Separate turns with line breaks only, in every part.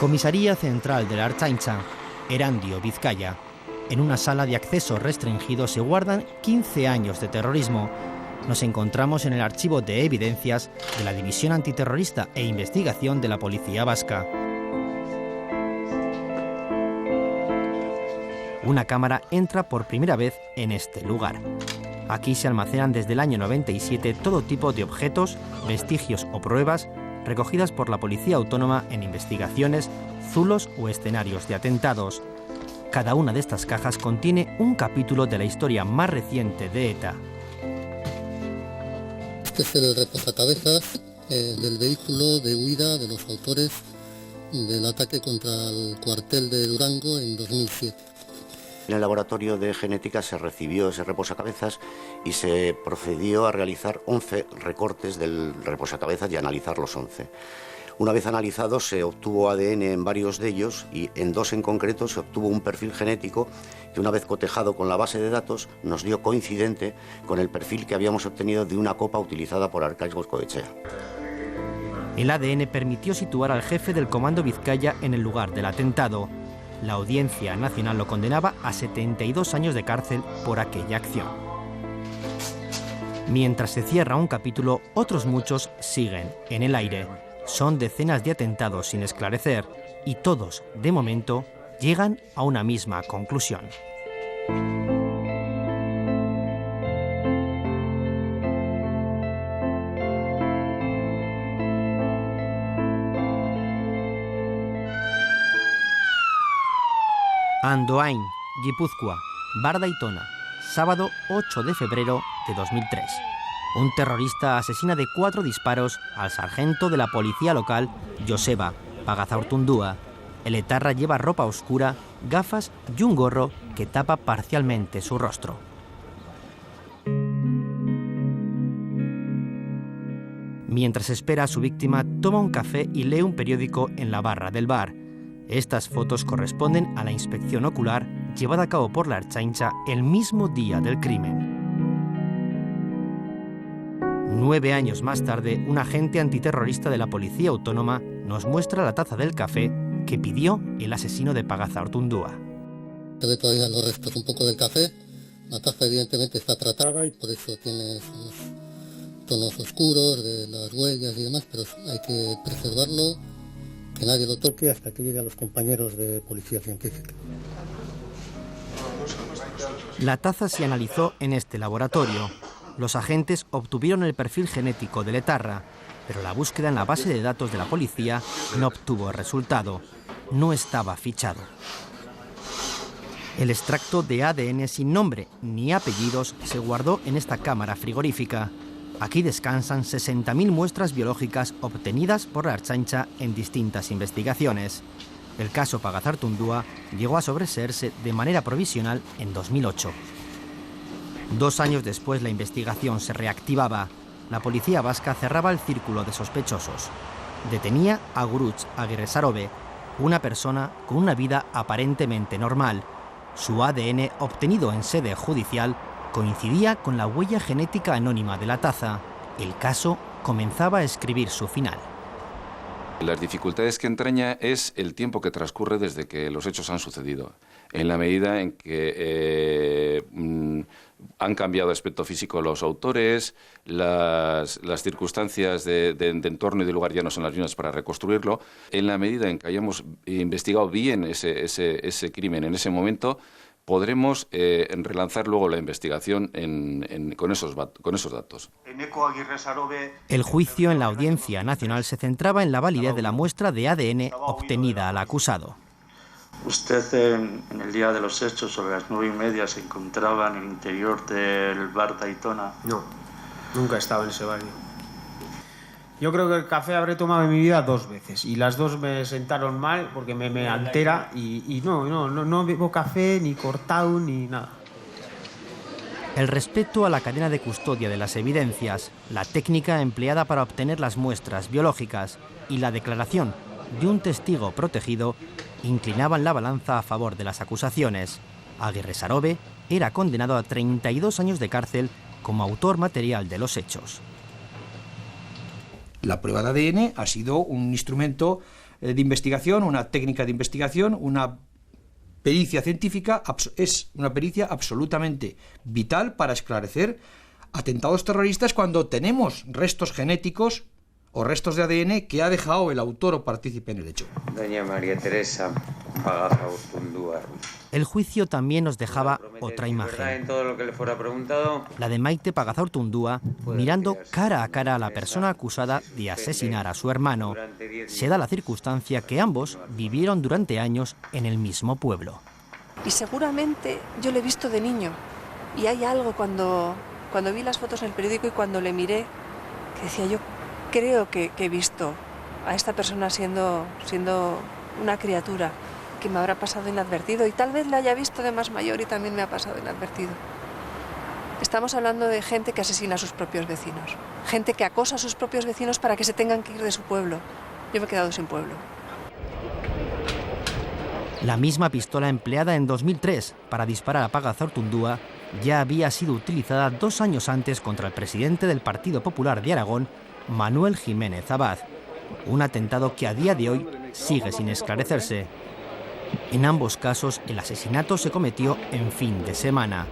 Comisaría Central de la Ertzaintza, Erandio, Vizcaya. En una sala de acceso restringido se guardan 15 años de terrorismo. Nos encontramos en el archivo de evidencias de la División Antiterrorista e Investigación de la Policía Vasca. Una cámara entra por primera vez en este lugar. Aquí se almacenan desde el año 97 todo tipo de objetos, vestigios o pruebas recogidas por la Policía Autónoma en investigaciones, zulos o escenarios de atentados. Cada una de estas cajas contiene un capítulo de la historia más reciente de ETA.
Este es el reposacabezas del vehículo de huida de los autores del ataque contra el cuartel de Durango en 2007.
En el laboratorio de genética se recibió ese reposacabezas y se procedió a realizar 11 recortes del reposacabezas y a analizar los 11. Una vez analizados se obtuvo ADN en varios de ellos y en 2 en concreto se obtuvo un perfil genético que, una vez cotejado con la base de datos, nos dio coincidente con el perfil que habíamos obtenido de una copa utilizada por Arkaitz Goicoechea.
El ADN permitió situar al jefe del Comando Vizcaya en el lugar del atentado. La Audiencia Nacional lo condenaba a 72 años de cárcel por aquella acción. Mientras se cierra un capítulo, otros muchos siguen en el aire. Son decenas de atentados sin esclarecer y todos, de momento, llegan a una misma conclusión. Andoain, Guipúzcoa, Barda-Aitona, sábado 8 de febrero de 2003. Un terrorista asesina de 4 disparos al sargento de la policía local, Joseba Pagazaurtundúa. El etarra lleva ropa oscura, gafas y un gorro que tapa parcialmente su rostro. Mientras espera a su víctima, toma un café y lee un periódico en la barra del bar. Estas fotos corresponden a la inspección ocular llevada a cabo por la Ertzaintza el mismo día del crimen. 9 años más tarde, un agente antiterrorista de la Policía Autónoma nos muestra la taza del café que pidió el asesino de Pagazaurtundúa.
Se ve todavía los restos un poco del café. La taza evidentemente está tratada y por eso tiene esos tonos oscuros de las huellas y demás, pero hay que preservarlo, que nadie lo toque hasta que llegue a los compañeros de policía científica.
La taza se analizó en este laboratorio. Los agentes obtuvieron el perfil genético del etarra, pero la búsqueda en la base de datos de la policía no obtuvo resultado. No estaba fichado. El extracto de ADN sin nombre ni apellidos se guardó en esta cámara frigorífica. Aquí descansan 60.000 muestras biológicas obtenidas por la Ertzaintza en distintas investigaciones. El caso Pagazaurtundúa llegó a sobreseerse de manera provisional en 2008. 2 años después la investigación se reactivaba. La policía vasca cerraba el círculo de sospechosos. Detenía a Gurutz Agirresarobe, una persona con una vida aparentemente normal. Su ADN, obtenido en sede judicial, coincidía con la huella genética anónima de la taza. El caso comenzaba a escribir su final.
Las dificultades que entraña es el tiempo que transcurre desde que los hechos han sucedido. En la medida en que han cambiado de aspecto físico los autores, las circunstancias de entorno y de lugar ya no son las mismas para reconstruirlo. En la medida en que hayamos investigado bien ese crimen en ese momento, podremos relanzar luego la investigación con esos datos.
El juicio en la Audiencia Nacional se centraba en la validez de la muestra de ADN obtenida al acusado.
Usted en el día de los hechos, sobre las 9:30, se encontraba en el interior del bar Daytona.
No, nunca he estado en ese barrio. Yo creo que el café habré tomado en mi vida 2 veces y las 2 me sentaron mal porque me altera y no bebo café ni cortado ni nada.
El respeto a la cadena de custodia de las evidencias, la técnica empleada para obtener las muestras biológicas y la declaración de un testigo protegido inclinaban la balanza a favor de las acusaciones. Agirresarobe era condenado a 32 años de cárcel como autor material de los hechos.
La prueba de ADN ha sido un instrumento de investigación, una técnica de investigación, una pericia científica, es una pericia absolutamente vital para esclarecer atentados terroristas cuando tenemos restos genéticos o restos de ADN que ha dejado el autor o partícipe en el hecho.
Doña María Teresa Pagazaurtundúa.
El juicio también nos dejaba otra imagen.
En todo lo que le fuera preguntado.
La de Maite Pagazaurtundúa mirando cara a cara a la persona acusada de asesinar a su hermano. Se da la circunstancia que ambos vivieron durante años en el mismo pueblo.
Y seguramente yo le he visto de niño. Y hay algo cuando vi las fotos en el periódico y cuando le miré, que decía yo, creo que he visto a esta persona siendo una criatura que me habrá pasado inadvertido, y tal vez la haya visto de más mayor y también me ha pasado inadvertido. Estamos hablando de gente que asesina a sus propios vecinos, gente que acosa a sus propios vecinos para que se tengan que ir de su pueblo. Yo me he quedado sin pueblo.
La misma pistola empleada en 2003 para disparar a Pagazaurtundúa ya había sido utilizada 2 años antes contra el presidente del Partido Popular de Aragón, Manuel Jiménez Abad. Un atentado que a día de hoy sigue sin esclarecerse. En ambos casos, el asesinato se cometió en fin de semana.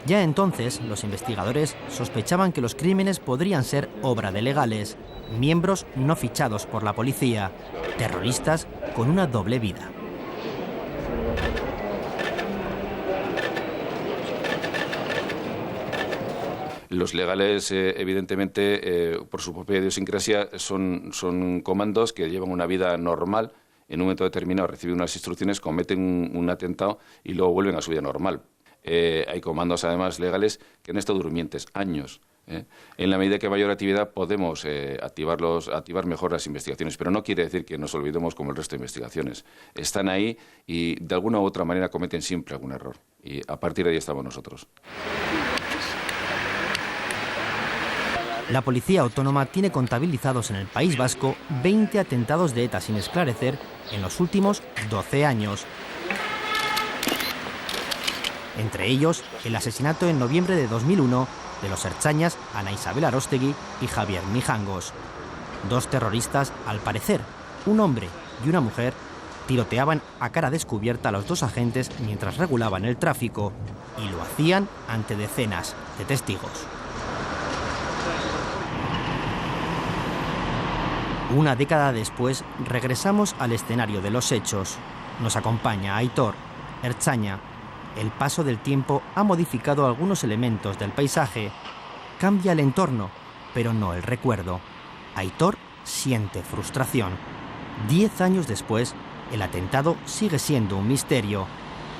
Ya entonces, los investigadores sospechaban que los crímenes podrían ser obra de legales, miembros no fichados por la policía, terroristas con una doble vida.
Los legales, evidentemente, por su propia idiosincrasia, son comandos que llevan una vida normal. En un momento determinado reciben unas instrucciones, cometen un atentado y luego vuelven a su vida normal. Hay comandos, además, legales que han estado durmientes años. En la medida que hay mayor actividad podemos activar mejor las investigaciones, pero no quiere decir que nos olvidemos como el resto de investigaciones. Están ahí y de alguna u otra manera cometen siempre algún error. Y a partir de ahí estamos nosotros.
La Policía Autónoma tiene contabilizados en el País Vasco 20 atentados de ETA sin esclarecer en los últimos 12 años. Entre ellos, el asesinato en noviembre de 2001 de los ertzainas Ana Isabel Arostegui y Javier Mijangos. 2 terroristas, al parecer, un hombre y una mujer, tiroteaban a cara descubierta a los 2 agentes mientras regulaban el tráfico, y lo hacían ante decenas de testigos. Una década después, regresamos al escenario de los hechos. Nos acompaña Aitor, ertzaina. El paso del tiempo ha modificado algunos elementos del paisaje. Cambia el entorno, pero no el recuerdo. Aitor siente frustración. 10 años después, el atentado sigue siendo un misterio,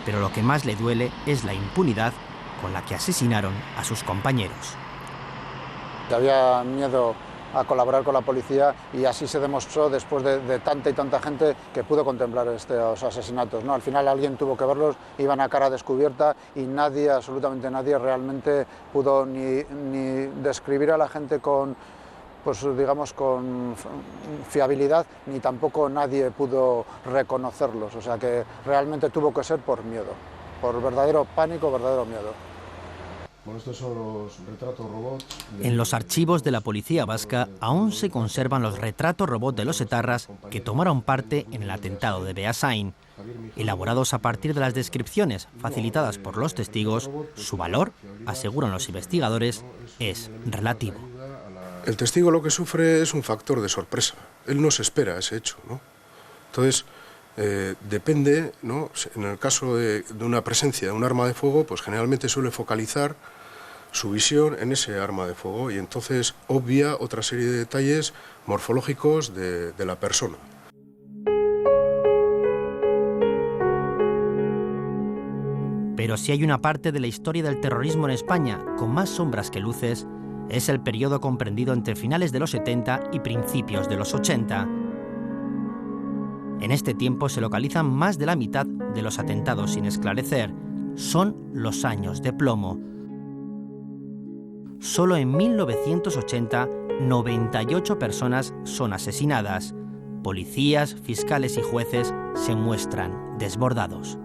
pero lo que más le duele es la impunidad con la que asesinaron a sus compañeros.
Había miedo a colaborar con la policía y así se demostró después de tanta y tanta gente que pudo contemplar estos asesinatos, ¿no? Al final alguien tuvo que verlos, iban a cara descubierta y nadie, absolutamente nadie, realmente pudo ni describir a la gente con, pues digamos, con fiabilidad, ni tampoco nadie pudo reconocerlos, o sea que realmente tuvo que ser por miedo, por verdadero pánico, verdadero miedo.
Bueno, estos son los retratos robots.
En los archivos de la policía vasca aún se conservan los retratos robot de los etarras que tomaron parte en el atentado de Beasain. Elaborados a partir de las descripciones facilitadas por los testigos, su valor, aseguran los investigadores, es relativo.
El testigo lo que sufre es un factor de sorpresa. Él no se espera ese hecho, ¿no? Entonces, depende, ¿no? En el caso de una presencia de un arma de fuego, pues generalmente suele focalizar su visión en ese arma de fuego y entonces obvia otra serie de detalles morfológicos de la persona.
Pero si hay una parte de la historia del terrorismo en España con más sombras que luces, es el periodo comprendido entre finales de los 70 y principios de los 80. En este tiempo se localizan más de la mitad de los atentados sin esclarecer. Son los años de plomo. Solo en 1980, 98 personas son asesinadas. Policías, fiscales y jueces se muestran desbordados.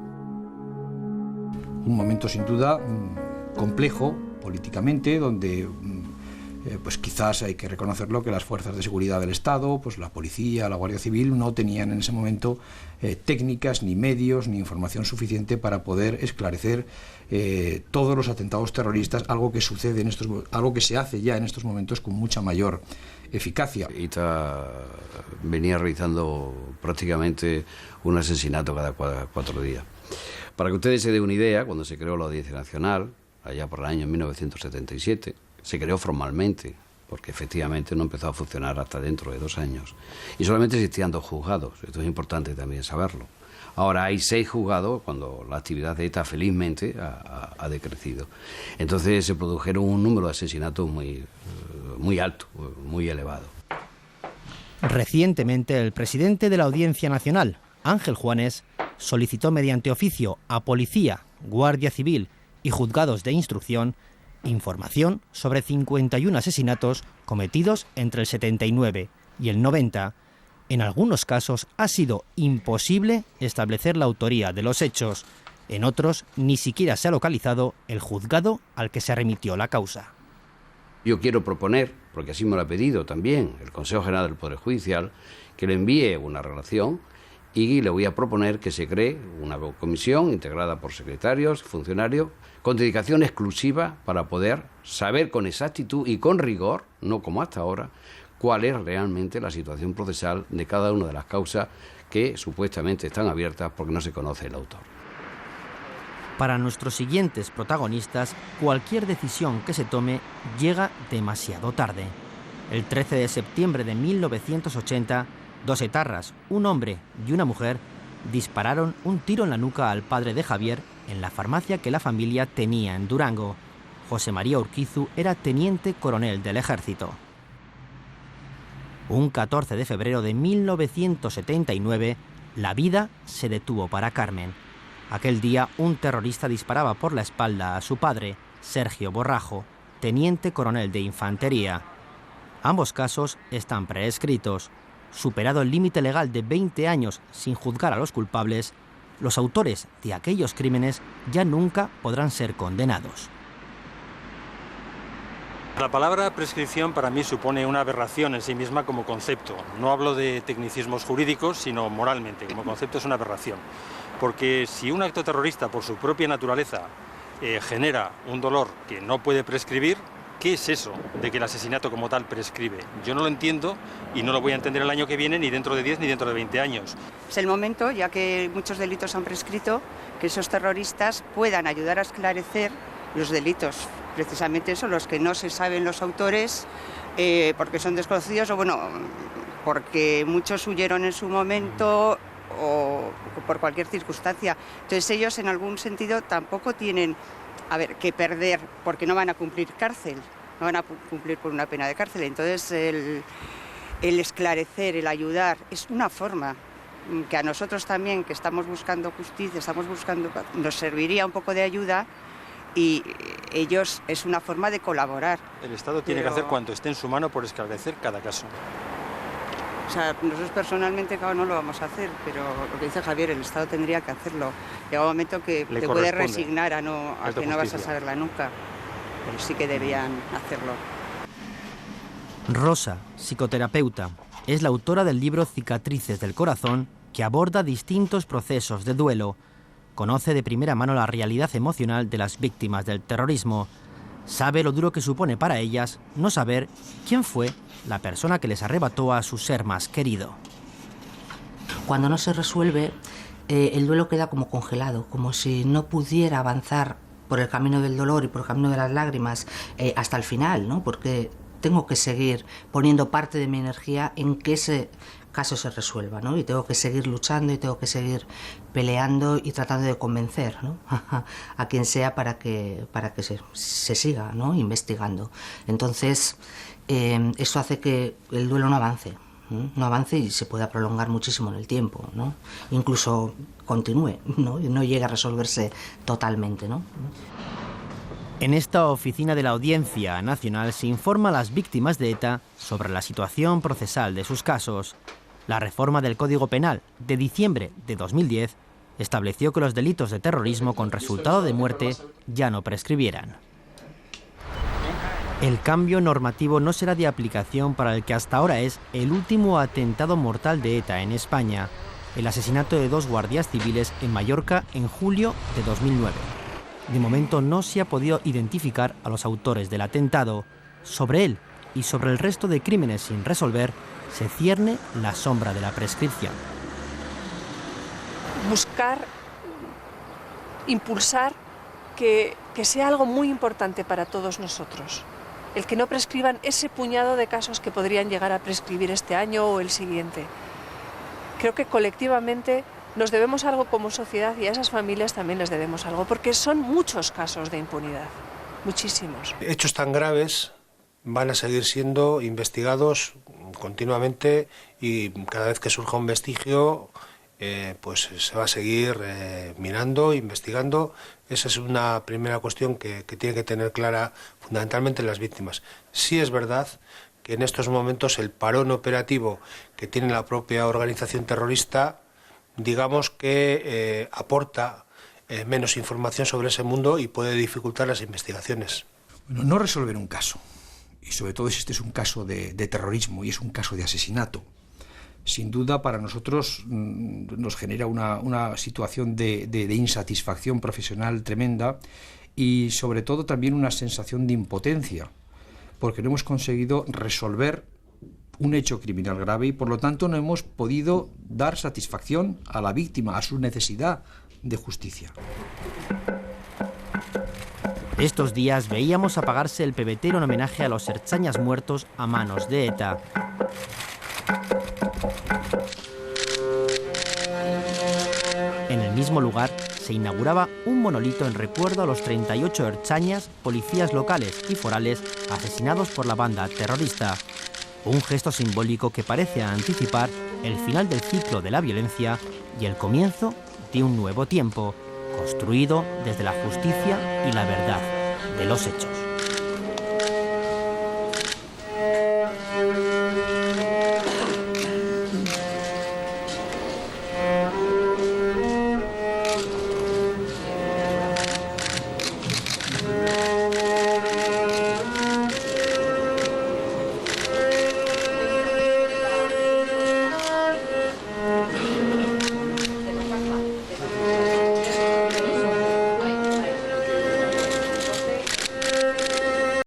Un momento sin duda complejo políticamente, donde pues quizás hay que reconocerlo, que las fuerzas de seguridad del Estado, pues la policía, la Guardia Civil, no tenían en ese momento técnicas, ni medios, ni información suficiente para poder esclarecer todos los atentados terroristas, algo que sucede algo que se hace ya en estos momentos con mucha mayor eficacia.
ETA venía realizando prácticamente un asesinato cada 4 días. Para que ustedes se den una idea, cuando se creó la Audiencia Nacional, allá por el año 1977, se creó formalmente, porque efectivamente no empezó a funcionar hasta dentro de 2 años. Y solamente existían 2 juzgados, esto es importante también saberlo. Ahora hay 6 juzgados cuando la actividad de ETA felizmente ha decrecido. Entonces se produjeron un número de asesinatos muy alto, muy elevado.
Recientemente el presidente de la Audiencia Nacional, Ángel Juanes, solicitó mediante oficio a Policía, Guardia Civil y Juzgados de Instrucción información sobre 51 asesinatos cometidos entre el 79 y el 90. En algunos casos ha sido imposible establecer la autoría de los hechos. En otros ni siquiera se ha localizado el juzgado al que se remitió la causa.
Yo quiero proponer, porque así me lo ha pedido también el Consejo General del Poder Judicial, que le envíe una relación y le voy a proponer que se cree una comisión integrada por secretarios, funcionarios, con dedicación exclusiva para poder saber con exactitud y con rigor, no como hasta ahora, cuál es realmente la situación procesal de cada una de las causas que supuestamente están abiertas porque no se conoce el autor.
Para nuestros siguientes protagonistas, cualquier decisión que se tome llega demasiado tarde. El 13 de septiembre de 1980, 2 etarras, un hombre y una mujer, dispararon un tiro en la nuca al padre de Javier en la farmacia que la familia tenía en Durango. José María Urquizu era teniente coronel del ejército. Un 14 de febrero de 1979, la vida se detuvo para Carmen. Aquel día, un terrorista disparaba por la espalda a su padre, Sergio Borrajo, teniente coronel de infantería. Ambos casos están prescritos. Superado el límite legal de 20 años sin juzgar a los culpables, los autores de aquellos crímenes ya nunca podrán ser condenados.
La palabra prescripción para mí supone una aberración en sí misma como concepto. No hablo de tecnicismos jurídicos, sino moralmente. Como concepto es una aberración. Porque si un acto terrorista por su propia naturaleza genera un dolor que no puede prescribir, ¿qué es eso de que el asesinato como tal prescribe? Yo no lo entiendo y no lo voy a entender el año que viene, ni dentro de 10 ni dentro de 20 años.
Es el momento, ya que muchos delitos han prescrito, que esos terroristas puedan ayudar a esclarecer los delitos. Precisamente eso, los que no se saben los autores porque son desconocidos o bueno, porque muchos huyeron en su momento o por cualquier circunstancia. Entonces ellos en algún sentido tampoco tienen que perder porque no van a cumplir cárcel, no van a cumplir por una pena de cárcel. Entonces el esclarecer, el ayudar, es una forma que a nosotros también, que estamos buscando justicia, nos serviría un poco de ayuda. Y ellos es una forma de colaborar.
El Estado tiene que hacer cuanto esté en su mano por esclarecer cada caso.
O sea, nosotros personalmente claro, no lo vamos a hacer, pero lo que dice Javier, el Estado tendría que hacerlo. Llega un momento que te puedes resignar a que no vas a saberla nunca, pero sí que deberían hacerlo.
Rosa, psicoterapeuta, es la autora del libro Cicatrices del Corazón, que aborda distintos procesos de duelo. Conoce de primera mano la realidad emocional de las víctimas del terrorismo. Sabe lo duro que supone para ellas no saber quién fue la persona que les arrebató a su ser más querido.
Cuando no se resuelve, el duelo queda como congelado, como si no pudiera avanzar por el camino del dolor y por el camino de las lágrimas hasta el final, ¿no? Porque tengo que seguir poniendo parte de mi energía en que ese caso se resuelva, ¿no? Y tengo que seguir luchando y tengo que seguir peleando y tratando de convencer, ¿no? a quien sea para que se siga, ¿no? Investigando. Entonces, eso hace que el duelo no avance y se pueda prolongar muchísimo en el tiempo, ¿no? Incluso continúe, ¿no? Y no llegue a resolverse totalmente, ¿no?
En esta oficina de la Audiencia Nacional se informa a las víctimas de ETA sobre la situación procesal de sus casos. La reforma del Código Penal de diciembre de 2010 estableció que los delitos de terrorismo con resultado de muerte ya no prescribieran. El cambio normativo no será de aplicación para el que hasta ahora es el último atentado mortal de ETA en España, el asesinato de 2 guardias civiles en Mallorca en julio de 2009. De momento no se ha podido identificar a los autores del atentado. Sobre él y sobre el resto de crímenes sin resolver se cierne la sombra de la prescripción.
Buscar, impulsar que sea algo muy importante para todos nosotros. El que no prescriban ese puñado de casos que podrían llegar a prescribir este año o el siguiente. Creo que colectivamente nos debemos algo como sociedad y a esas familias también les debemos algo, porque son muchos casos de impunidad, muchísimos.
Hechos tan graves van a seguir siendo investigados continuamente y cada vez que surja un vestigio pues se va a seguir mirando, investigando. Esa es una primera cuestión que tiene que tener clara fundamentalmente las víctimas. Sí es verdad que en estos momentos el parón operativo que tiene la propia organización terrorista, digamos que aporta menos información sobre ese mundo y puede dificultar las investigaciones.
Bueno, no resolver un caso, y sobre todo si este es un caso de terrorismo y es un caso de asesinato, sin duda para nosotros nos genera una situación de insatisfacción profesional tremenda y sobre todo también una sensación de impotencia, porque no hemos conseguido resolver un hecho criminal grave y por lo tanto no hemos podido dar satisfacción a la víctima, a su necesidad de justicia.
Estos días veíamos apagarse el pebetero en homenaje a los ertzañas muertos a manos de ETA. En el mismo lugar se inauguraba un monolito en recuerdo a los 38 ertzainas, policías locales y forales asesinados por la banda terrorista. Un gesto simbólico que parece anticipar el final del ciclo de la violencia y el comienzo de un nuevo tiempo, construido desde la justicia y la verdad de los hechos.